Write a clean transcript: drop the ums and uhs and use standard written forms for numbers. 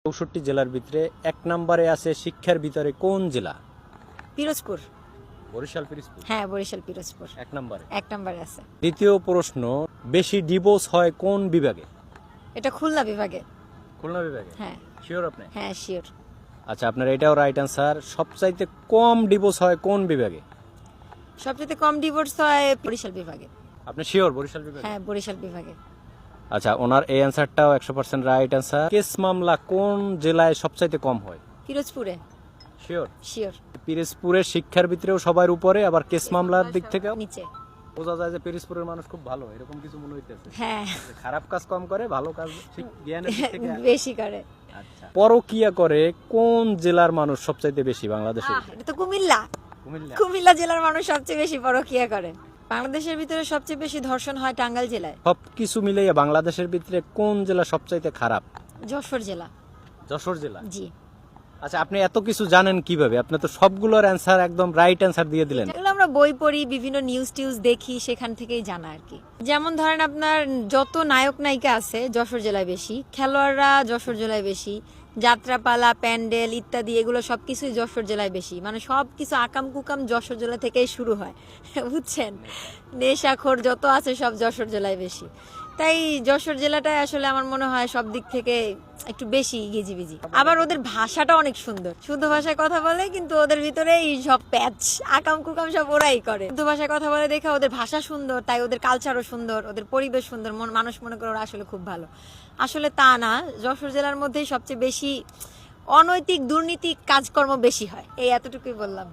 64 জেলার ভিতরে এক নম্বরে আছে শিক্ষার ভিতরে কোন জেলা? পিরোজপুর। বরিশাল পিরোজপুর। হ্যাঁ, বরিশাল পিরোজপুর এক নম্বরে। এক নম্বরে আছে। দ্বিতীয় প্রশ্ন, বেশি ডিভোর্স হয় কোন বিভাগে? এটা খুলনা বিভাগে। খুলনা বিভাগে? হ্যাঁ। শিওর আপনি? হ্যাঁ, শিওর। আচ্ছা, আপনার এটাও রাইট অ্যান্সার। সবচাইতে কম ডিভোর্স হয় কোন বিভাগে? সবচেয়ে কম ডিভোর্স হয় বরিশাল বিভাগে। আপনি শিওর বরিশাল বিভাগে? হ্যাঁ, বরিশাল বিভাগে। আচ্ছা, ওনার এই অ্যান্সারটাও 100% রাইট অ্যান্সার। কেস মামলা কোন জেলায় সবচাইতে কম হয়? পিরোজপুরে। শিওর? শিওর। পিরোজপুরের শিক্ষার ভিতরেও সবার উপরে, আবার কেস মামলার দিক থেকে নিচে। বোঝা যায় যে পিরোজপুরের মানুষ খুব ভালো, এরকম কিছু মনে হইতেছে। হ্যাঁ, খারাপ কাজ কম করে, ভালো কাজ জ্ঞানের দিক থেকে বেশি করে। আচ্ছা, পরকিয়া করে কোন জেলার মানুষ সবচাইতে বেশি বাংলাদেশে? এটা তো কুমিল্লা। কুমিল্লা। কুমিল্লা জেলার মানুষ সবচেয়ে বেশি পরকিয়া করে। বাংলাদেশের ভিতরে সবচেয়ে বেশি ধর্ষণ হয় টাঙ্গাইল জেলায়। সবকিছু মিলিয়ে বাংলাদেশের ভিতরে কোন জেলা সবচাইতে খারাপ? যশোর জেলা। যশোর জেলা? জি। আচ্ছা, আপনি এত কিছু জানেন কিভাবে? আপনি তো সবগুলোর অ্যান্সার একদম রাইট অ্যান্সার দিয়ে দিলেন। এগুলো আমরা বই পড়ি, বিভিন্ন নিউজ টিউজ দেখি, সেখান থেকেই জানা আর কি। যেমন ধরেন আপনার যত নায়ক নায়িকা আছে যশোর জেলায় বেশি, খেলোয়াড়রা যশোর জেলায় বেশি, যাত্রাপালা, প্যান্ডেল ইত্যাদি এগুলো সবকিছুই যশোর জেলায় বেশি। মানে সবকিছু আকাম কুকাম যশোর জেলা থেকেই শুরু হয়, বুঝছেন? নেশাখোর যত আছে সব যশোর জেলায় বেশি। তাই যশোর জেলাটাই আসলে আমার মনে হয় সব দিক থেকে একটু বেশি গিজিবিজি। আবার ওদের ভাষাটা অনেক সুন্দর, শুদ্ধ ভাষায় কথা বলে, কিন্তু ওদের ভিতরে এই সব প্যাচ আকাম কুকাম সব ওরাই করে। শুদ্ধ ভাষায় কথা বলে দেখে ওদের ভাষা সুন্দর, তাই ওদের কালচারও সুন্দর, ওদের পরিবেশ সুন্দর, মানুষ মনে করে ওরা আসলে খুব ভালো। আসলে তা না, যশোর জেলার মধ্যেই সবচেয়ে বেশি অনৈতিক দুর্নীতি কাজকর্ম বেশি হয়। এই এতটুকুই বললাম।